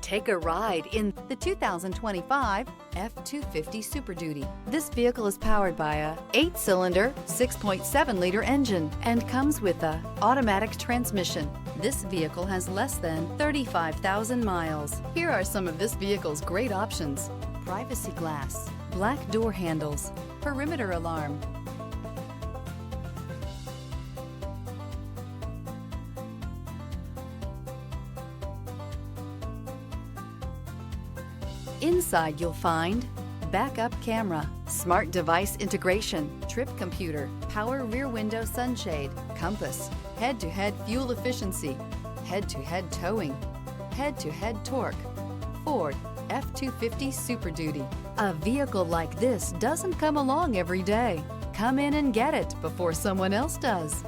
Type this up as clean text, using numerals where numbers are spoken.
Take a ride in the 2025 F-250 Super Duty. This vehicle is powered by a 8-cylinder, 6.7-liter engine and comes with a automatic transmission. This vehicle has less than 35,000 miles. Here are some of this vehicle's great options: privacy glass, black door handles, perimeter alarm, inside you'll find backup camera, smart device integration, trip computer, power rear window sunshade, compass, head-to-head fuel efficiency, head-to-head towing, head-to-head torque. Ford F-250 Super Duty. A vehicle like this doesn't come along every day. Come in and get it before someone else does.